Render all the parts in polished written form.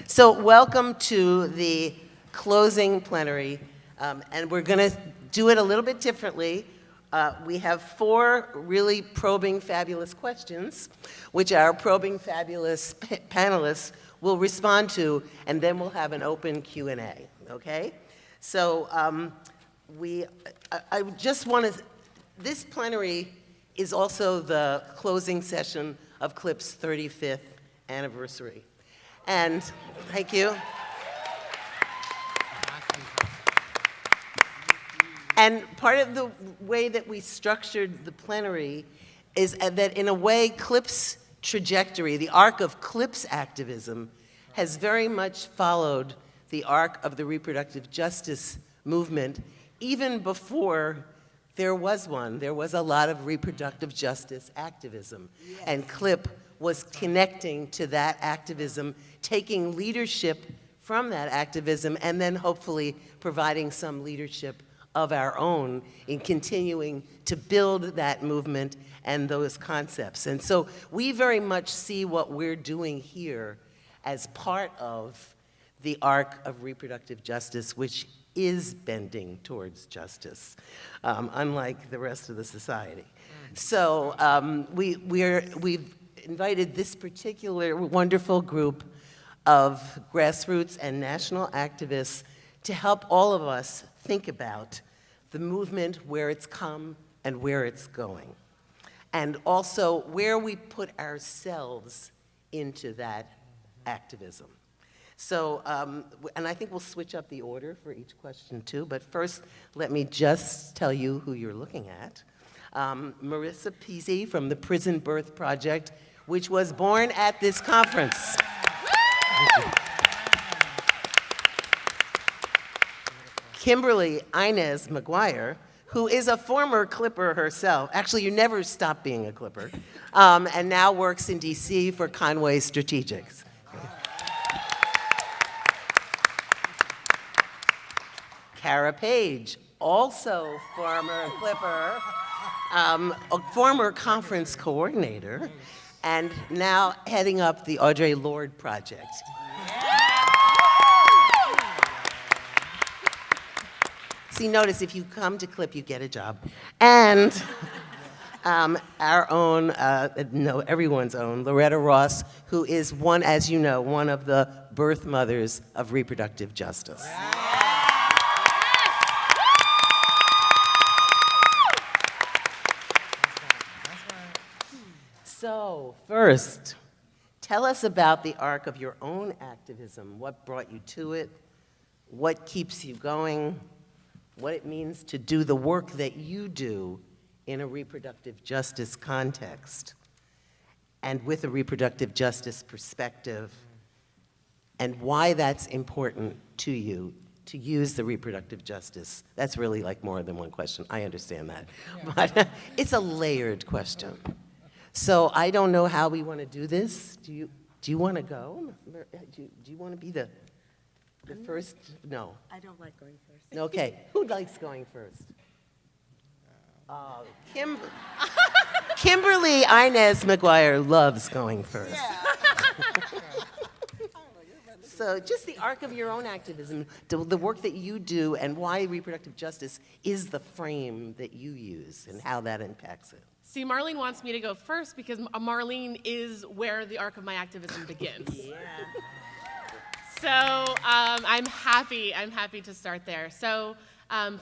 So welcome to the closing plenary, and we're going to do it a little bit differently. We have 4 really probing, fabulous questions, which our probing, fabulous panelists will respond to, and then we'll have an open Q&A, okay? So I just want to, this plenary is also the closing session of CLIP's 35th anniversary. And thank you. And part of the way that we structured the plenary is that in a way CLIP's trajectory, the arc of CLIP's activism, has very much followed the arc of the reproductive justice movement even before there was one. There was a lot of reproductive justice activism. Yes. And CLIP was connecting to that activism, taking leadership from that activism, and then hopefully providing some leadership of our own in continuing to build that movement and those concepts. And so we very much see what we're doing here as part of the arc of reproductive justice, which is bending towards justice, unlike the rest of the society. So we've invited this particular wonderful group of grassroots and national activists to help all of us think about the movement, where it's come and where it's going, and also where we put ourselves into that activism. So, and I think we'll switch up the order for each question too, but first let me just tell you who you're looking at. Marisa Pizii from the Prison Birth Project, which was born at this conference. Kimberly Inez McGuire, who is a former Clipper herself. Actually, you never stopped being a Clipper, and now works in DC for Conway Strategics. Cara Page, also former Clipper, a former conference coordinator, and now heading up the Audre Lorde Project. See, notice if you come to CLIP, you get a job. And our own, no, everyone's own, Loretta Ross, who is one, as you know, one of the birth mothers of reproductive justice. So, first, tell us about the arc of your own activism. What brought you to it? What keeps you going? What it means to do the work that you do in a reproductive justice context, and with a reproductive justice perspective, and why that's important to you to use the reproductive justice. That's really like more than one question. I understand that. Yeah. But it's a layered question. So I don't know how we want to do this. Do you want to go? Do you want to be the first? No. I don't like going first. Okay. Who likes going first? Kimberly Inez McGuire loves going first. Yeah. So just the arc of your own activism, the work that you do, and why reproductive justice is the frame that you use and how that impacts it. See, Marlene wants me to go first because Marlene is where the arc of my activism begins. Yeah. So I'm happy to start there. So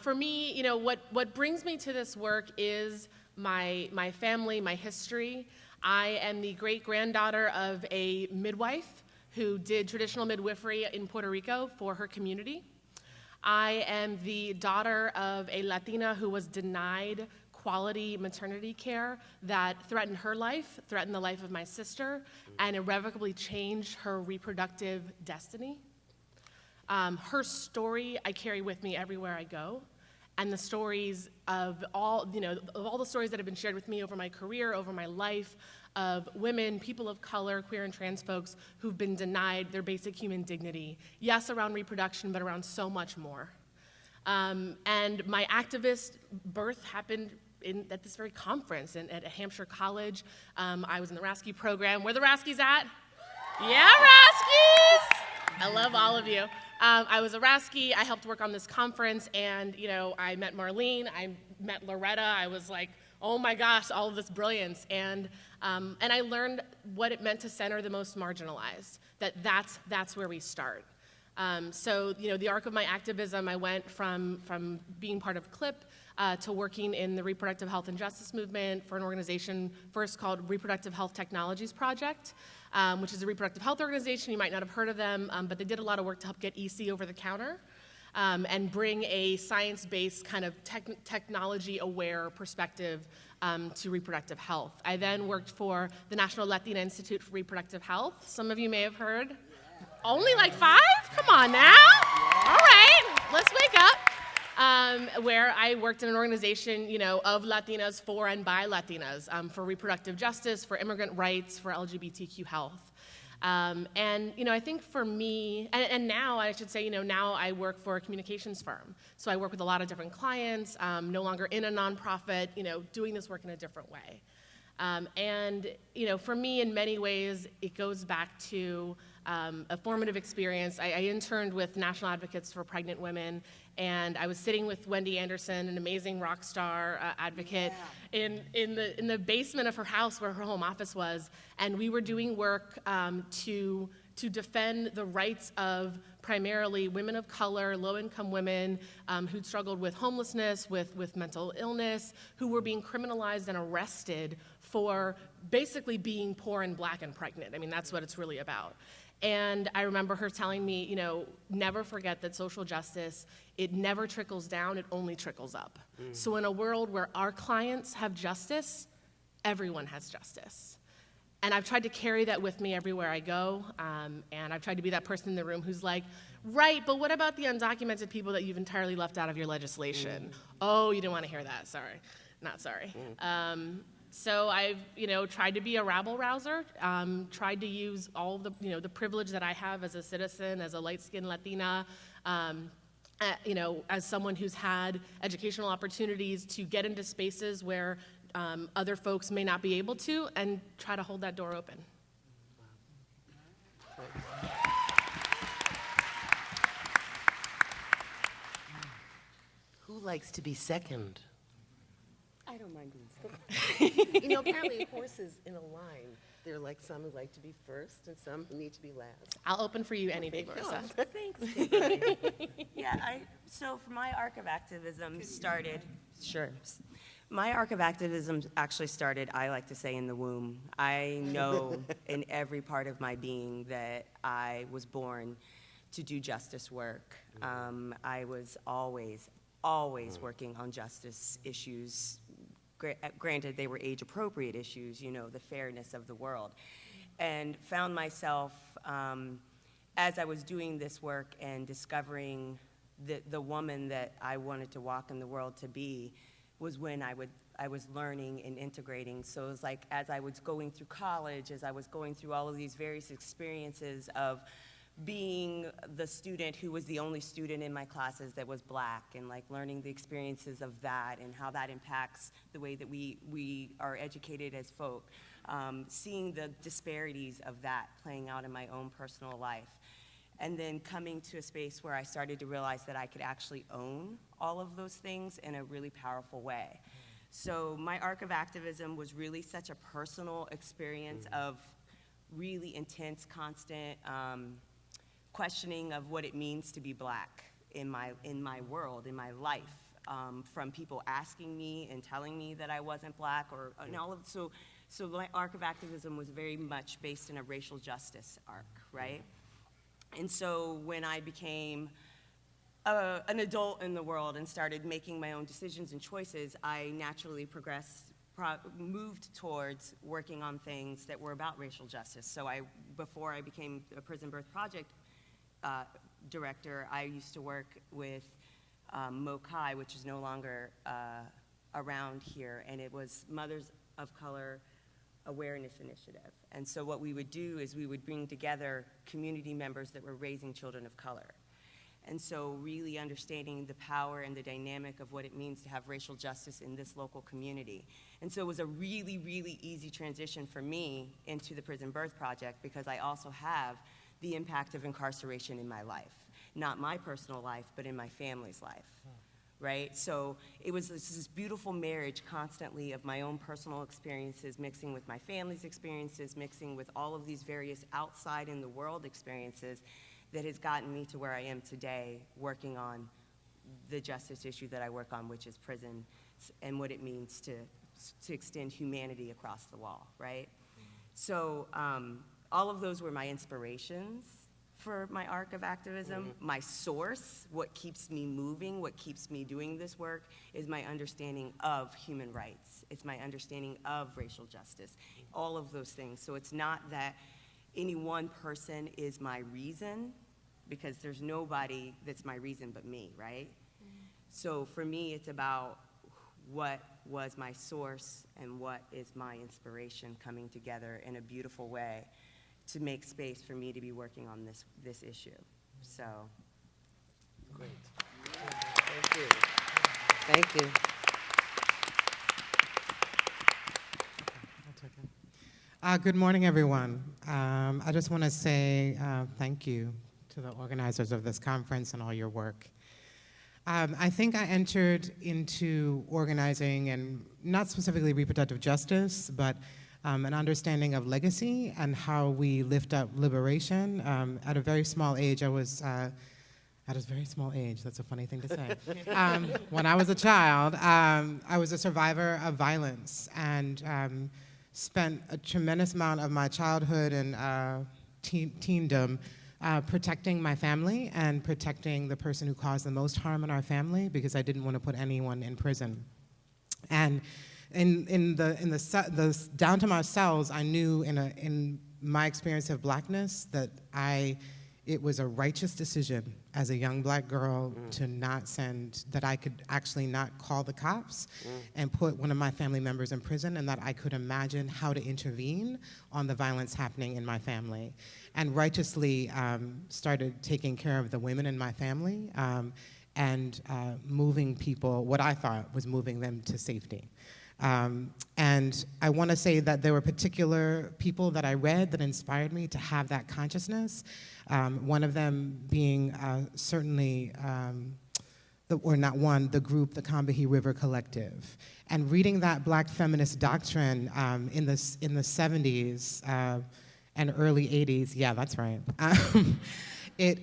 for me, you know, what brings me to this work is my family, my history. I am the great-granddaughter of a midwife who did traditional midwifery in Puerto Rico for her community. I am the daughter of a Latina who was denied quality maternity care that threatened her life, threatened the life of my sister, and irrevocably changed her reproductive destiny. Her story I carry with me everywhere I go, and the stories of all the stories that have been shared with me over my career, over my life, of women, people of color, queer and trans folks who've been denied their basic human dignity. Yes, around reproduction, but around so much more. And my activist birth happened at this very conference at Hampshire College. I was in the Rasky program. Where the Raskies at? Yeah, Raskies! I love all of you. I was a Rasky. I helped work on this conference, and I met Marlene. I met Loretta. I was like, oh my gosh, all of this brilliance, and I learned what it meant to center the most marginalized. That's where we start. So the arc of my activism, I went from being part of CLIP to working in the reproductive health and justice movement for an organization first called Reproductive Health Technologies Project, which is a reproductive health organization. You might not have heard of them, but they did a lot of work to help get EC over the counter and bring a science-based kind of technology-aware perspective to reproductive health. I then worked for the National Latina Institute for Reproductive Health. Some of you may have heard. Only like 5? Come on now. All right, let's wake up. Where I worked in an organization, of Latinas for and by Latinas, for reproductive justice, for immigrant rights, for LGBTQ health. I think for me, and now I should say, now I work for a communications firm. So I work with a lot of different clients, no longer in a nonprofit, doing this work in a different way. For me, in many ways, it goes back to a formative experience. I interned with National Advocates for Pregnant Women, and I was sitting with Wendy Anderson, an amazing rock star advocate, in the basement of her house where her home office was, and we were doing work to defend the rights of primarily women of color, low-income women who'd struggled with homelessness, with mental illness, who were being criminalized and arrested for basically being poor and black and pregnant. I mean, that's what it's really about. And I remember her telling me, never forget that social justice, it never trickles down, it only trickles up. So in a world where our clients have justice, everyone has justice. And I've tried to carry that with me everywhere I go, and I've tried to be that person in the room who's like, right, but what about the undocumented people that you've entirely left out of your legislation? Oh, you didn't want to hear that, sorry. Not sorry. So I've, tried to be a rabble-rouser, tried to use all of the, the privilege that I have as a citizen, as a light-skinned Latina, as someone who's had educational opportunities to get into spaces where other folks may not be able to, and try to hold that door open. Who likes to be second? I don't mind being second. Apparently horses in a line, there are like some who like to be first and some who need to be last. I'll open for you any day, Marisa. Thanks, Kimberly. So for my arc of activism started, my arc of activism actually started, I like to say, in the womb. I know in every part of my being that I was born to do justice work. I was always working on justice issues. Granted, they were age-appropriate issues, the fairness of the world. And found myself, as I was doing this work and discovering the woman that I wanted to walk in the world to be, was when I was learning and integrating. So it was like, as I was going through college, as I was going through all of these various experiences of being the student who was the only student in my classes that was black, and like learning the experiences of that and how that impacts the way that we are educated as folk, seeing the disparities of that playing out in my own personal life, and then coming to a space where I started to realize that I could actually own all of those things in a really powerful way. So my arc of activism was really such a personal experience of really intense, constant questioning of what it means to be black in my world, in my life, from people asking me and telling me that I wasn't black, and all of so my arc of activism was very much based in a racial justice arc, right? And so when I became an adult in the world and started making my own decisions and choices, I naturally moved towards working on things that were about racial justice. So before I became a Prison Birth Project director, I used to work with MOCI, which is no longer around here, and it was Mothers of Color Awareness Initiative. And so what we would do is we would bring together community members that were raising children of color. And so really understanding the power and the dynamic of what it means to have racial justice in this local community. And so it was a really, really easy transition for me into the Prison Birth Project, because I also have the impact of incarceration in my life. Not my personal life, but in my family's life, right? So it was this beautiful marriage constantly of my own personal experiences mixing with my family's experiences, mixing with all of these various outside in the world experiences that has gotten me to where I am today, working on the justice issue that I work on, which is prison, and what it means to extend humanity across the wall, right? So all of those were my inspirations for my arc of activism. My source, what keeps me moving, what keeps me doing this work, is my understanding of human rights. It's my understanding of racial justice, all of those things. So it's not that any one person is my reason, because there's nobody that's my reason but me, right? So for me, it's about what was my source and what is my inspiration coming together in a beautiful way to make space for me to be working on this issue. So. Great. Thank you. Thank you. Good morning, everyone. I just want to say thank you to the organizers of this conference and all your work. I think I entered into organizing, and not specifically reproductive justice, but an understanding of legacy and how we lift up liberation. At a very small age, at a very small age, that's a funny thing to say. When I was a child, I was a survivor of violence and spent a tremendous amount of my childhood and teendom protecting my family and protecting the person who caused the most harm in our family, because I didn't want to put anyone in prison. And in the down to my cells, I knew in my experience of blackness that it was a righteous decision as a young black girl to not send, that I could actually not call the cops and put one of my family members in prison, and that I could imagine how to intervene on the violence happening in my family. And righteously started taking care of the women in my family and moving people, what I thought was moving them to safety. And I want to say that there were particular people that I read that inspired me to have that consciousness. One of them being certainly, the group, the Combahee River Collective. And reading that black feminist doctrine in the 70s and early 80s, yeah, that's right. It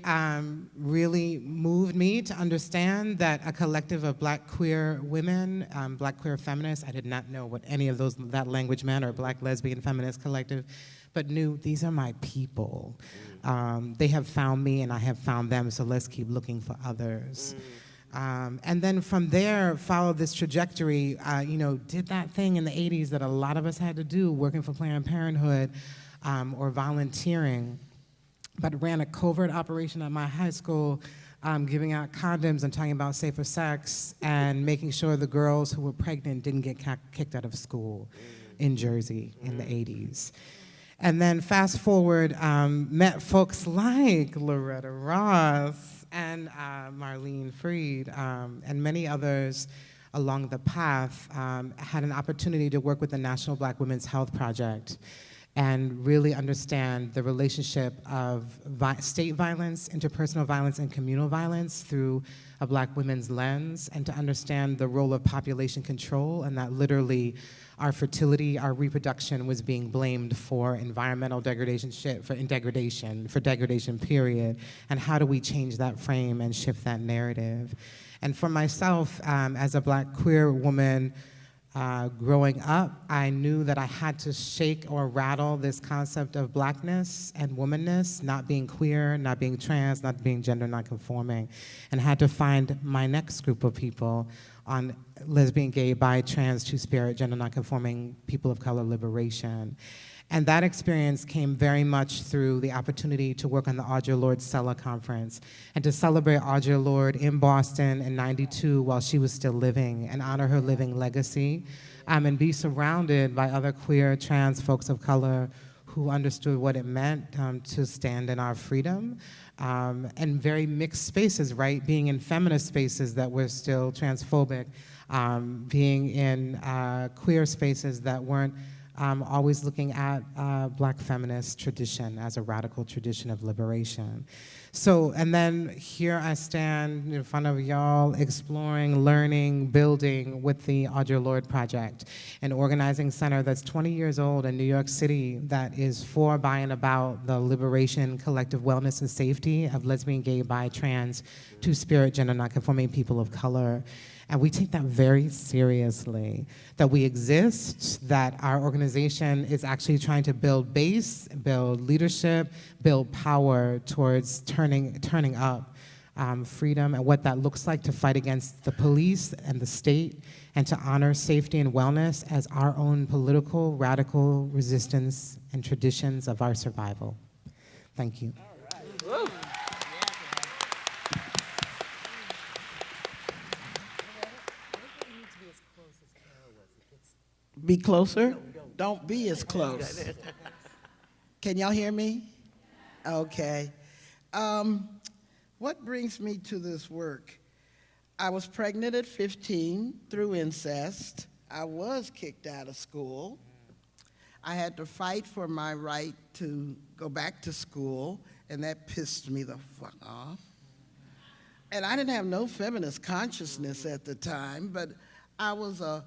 really moved me to understand that a collective of black queer women, black queer feminists, I did not know what any of that language meant, or black lesbian feminist collective, but knew these are my people. They have found me and I have found them, so let's keep looking for others. And then from there, followed this trajectory, did that thing in the 80s that a lot of us had to do, working for Planned Parenthood or volunteering, but ran a covert operation at my high school, giving out condoms and talking about safer sex and making sure the girls who were pregnant didn't get kicked out of school in Jersey in the 80s. And then fast forward, met folks like Loretta Ross and Marlene Fried and many others along the path. Had an opportunity to work with the National Black Women's Health Project and really understand the relationship of state violence, interpersonal violence, and communal violence through a black women's lens, and to understand the role of population control, and that literally our fertility, our reproduction was being blamed for environmental degradation, for degradation, period, and how do we change that frame and shift that narrative. And for myself, as a black queer woman, growing up, I knew that I had to shake or rattle this concept of blackness and womanness, not being queer, not being trans, not being gender nonconforming, and had to find my next group of people on lesbian, gay, bi, trans, two-spirit, gender nonconforming, people of color liberation. And that experience came very much through the opportunity to work on the Audre Lorde Sella Conference and to celebrate Audre Lorde in Boston in '92 while she was still living and honor her living legacy, and be surrounded by other queer, trans folks of color who understood what it meant to stand in our freedom, and very mixed spaces, right? Being in feminist spaces that were still transphobic, being in queer spaces that weren't always looking at Black feminist tradition as a radical tradition of liberation. So, and then here I stand in front of y'all exploring, learning, building with the Audre Lorde Project, an organizing center that's 20 years old in New York City that is for, by, and about the liberation, collective wellness, and safety of lesbian, gay, bi, trans, two-spirit, gender nonconforming people of color. And we take that very seriously, that we exist, that our organization is actually trying to build base, build leadership, build power towards turning up freedom and what that looks like to fight against the police and the state and to honor safety and wellness as our own political, radical resistance and traditions of our survival. Thank you. All right. Be closer? Don't be as close. Can y'all hear me? Okay. What brings me to this work? I was pregnant at 15 through incest. I was kicked out of school. I had to fight for my right to go back to school, and that pissed me the fuck off. And I didn't have no feminist consciousness at the time, but I was a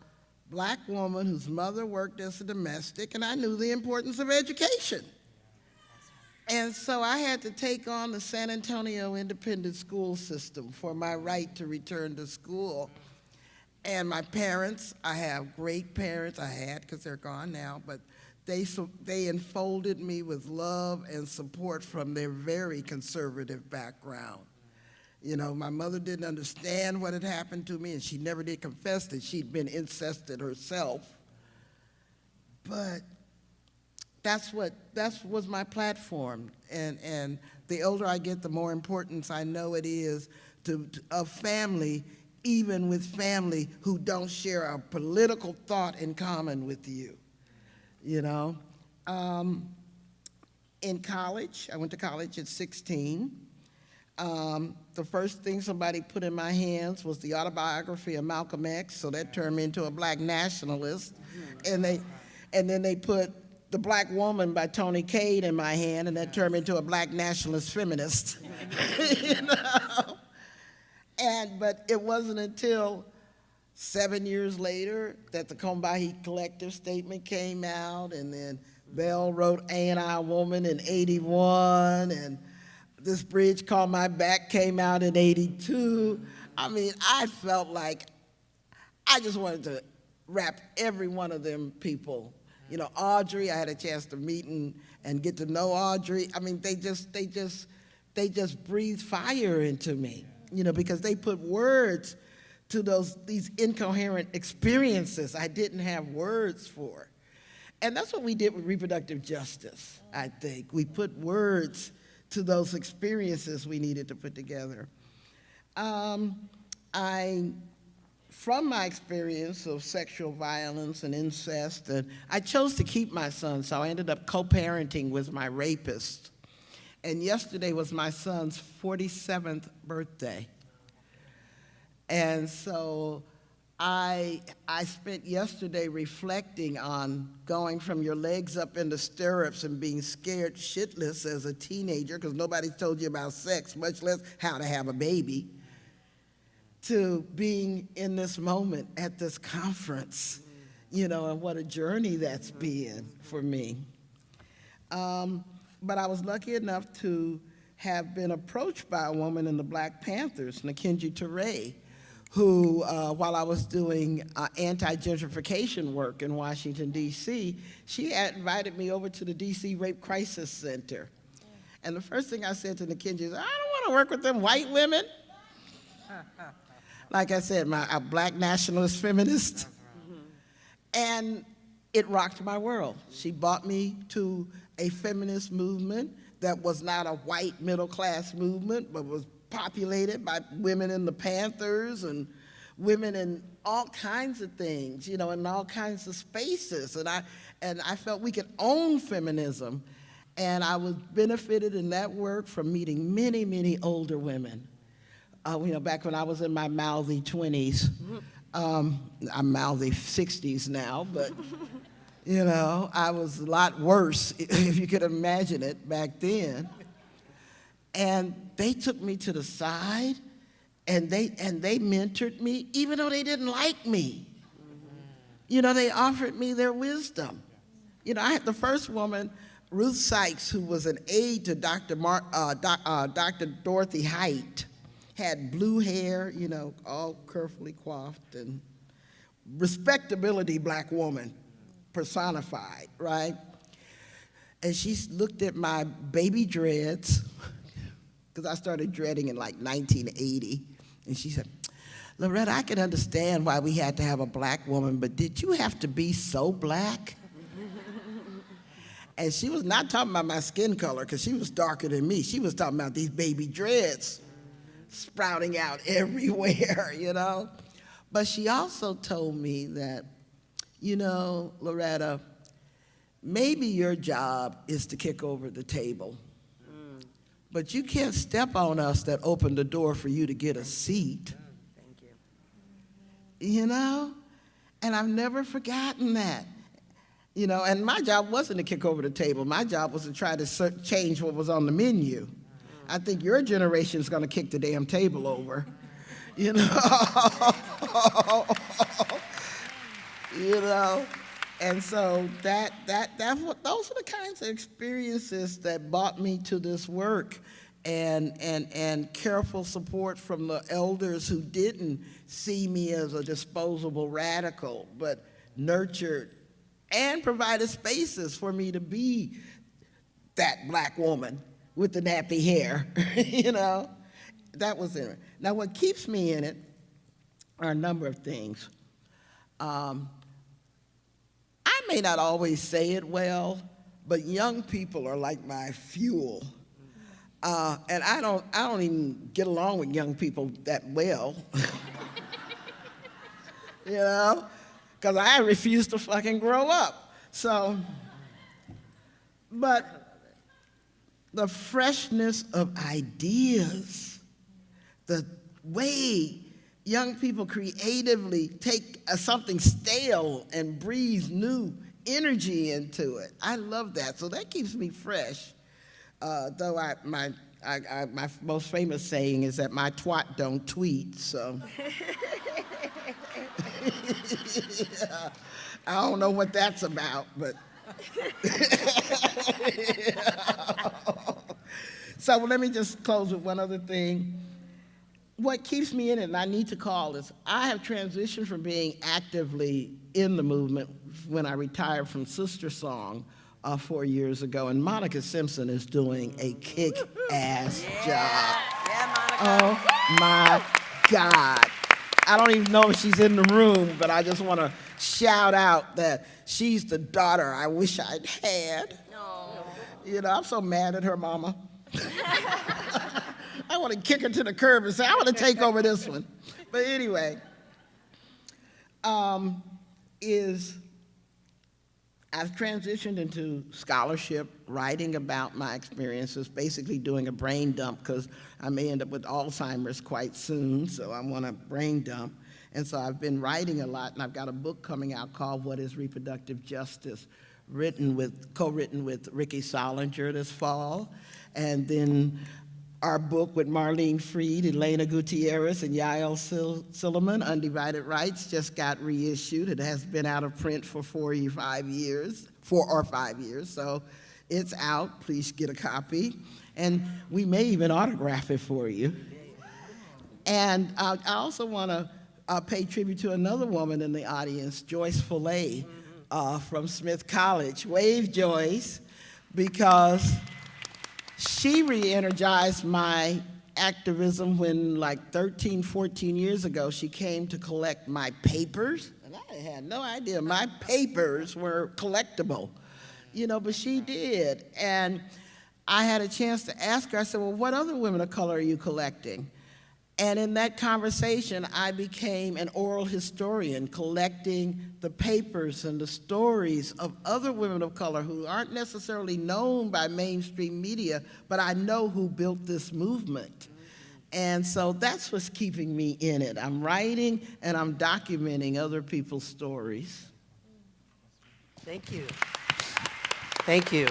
Black woman whose mother worked as a domestic, and I knew the importance of education. And so I had to take on the San Antonio independent school system for my right to return to school. And my parents, I have great parents, I had because they're gone now, but they enfolded me with love and support from their very conservative background. You know, my mother didn't understand what had happened to me, and she never did confess that she'd been incested herself. But that was my platform. And the older I get, the more importance I know it is of family, even with family who don't share a political thought in common with you. You know, in college, I went to college at 16. The first thing somebody put in my hands was the autobiography of Malcolm X, so that turned me into a Black nationalist. And then they put The Black Woman by Tony Cade in my hand, and that turned me into a Black nationalist feminist. You know? But it wasn't until 7 years later that the Combahee Collective statement came out, and then Bell wrote Ain't I a Woman in 81, and This Bridge Called My Back came out in 82. I mean, I felt like I just wanted to rap every one of them people. You know, Audrey, I had a chance to meet and get to know Audrey. I mean, they just breathed fire into me, you know, because they put words to these incoherent experiences I didn't have words for. And that's what we did with reproductive justice, I think. We put words to those experiences we needed to put together. From my experience of sexual violence and incest, and I chose to keep my son, so I ended up co-parenting with my rapist. And yesterday was my son's 47th birthday. And so I spent yesterday reflecting on going from your legs up in the stirrups and being scared shitless as a teenager, because nobody told you about sex, much less how to have a baby, to being in this moment at this conference, you know, and what a journey that's been for me. But I was lucky enough to have been approached by a woman in the Black Panthers, Nakinji Ture, who, while I was doing anti-gentrification work in Washington, D.C., she had invited me over to the D.C. Rape Crisis Center. And the first thing I said to Nakinji is, I don't want to work with them white women. Like I said, a Black nationalist feminist. And it rocked my world. She brought me to a feminist movement that was not a white middle-class movement, but was populated by women in the Panthers and women in all kinds of things, you know, in all kinds of spaces. And I felt we could own feminism. And I was benefited in that work from meeting many, many older women. You know, back when I was in my mouthy 20s. I'm mouthy 60s now, but You know, I was a lot worse, if you could imagine it, back then. And they took me to the side, and they mentored me, even though they didn't like me. You know, they offered me their wisdom. You know, I had the first woman, Ruth Sykes, who was an aide to Dr. Dorothy Height, had blue hair, you know, all carefully coiffed, and respectability black woman personified, right? And she looked at my baby dreads, because I started dreading in like 1980, and she said, Loretta, I can understand why we had to have a black woman, but did you have to be so black? And she was not talking about my skin color, because she was darker than me. She was talking about these baby dreads sprouting out everywhere, you know? But she also told me that, you know, Loretta, maybe your job is to kick over the table, but you can't step on us that opened the door for you to get a seat. Thank you. You know? And I've never forgotten that. You know, and my job wasn't to kick over the table. My job was to try to change what was on the menu. I think your generation's gonna kick the damn table over. You know? You know? And so that's what, those are the kinds of experiences that brought me to this work, and careful support from the elders who didn't see me as a disposable radical, but nurtured and provided spaces for me to be that black woman with the nappy hair, you know? That was in it. Now, what keeps me in it are a number of things. I may not always say it well, but young people are like my fuel. And I don't even get along with young people that well. You know? Because I refuse to fucking grow up. So, but the freshness of ideas, the way young people creatively take something stale and breathe new energy into it, I love that. So that keeps me fresh. Though my most famous saying is that my twat don't tweet, so. Yeah. I don't know what that's about, but. So let me just close with one other thing. What keeps me in it, and I need to call this, I have transitioned from being actively in the movement when I retired from Sister Song 4 years ago, and Monica Simpson is doing a kick-ass job. Yeah, Monica. Oh my God. I don't even know if she's in the room, but I just want to shout out that she's the daughter I wish I'd had. No. You know, I'm so mad at her mama. I want to kick her to the curb and say, I want to take over this one. But anyway, I've transitioned into scholarship, writing about my experiences, basically doing a brain dump, because I may end up with Alzheimer's quite soon, so I want to brain dump. And so I've been writing a lot, and I've got a book coming out called What is Reproductive Justice, co-written with Ricky Solinger this fall. And then our book with Marlene Fried, Elena Gutierrez, and Yael Silliman, Undivided Rights, just got reissued. It has been out of print for 4 or 5 years, so it's out. Please get a copy. And we may even autograph it for you. And I also want to pay tribute to another woman in the audience, Joyce Follett from Smith College. Wave, Joyce, because she re-energized my activism when, like 13, 14 years ago, she came to collect my papers. And I had no idea my papers were collectible, you know, but she did. And I had a chance to ask her, I said, well, what other women of color are you collecting? And in that conversation, I became an oral historian, collecting the papers and the stories of other women of color who aren't necessarily known by mainstream media, but I know who built this movement. And so that's what's keeping me in it. I'm writing and I'm documenting other people's stories. Thank you. Thank you.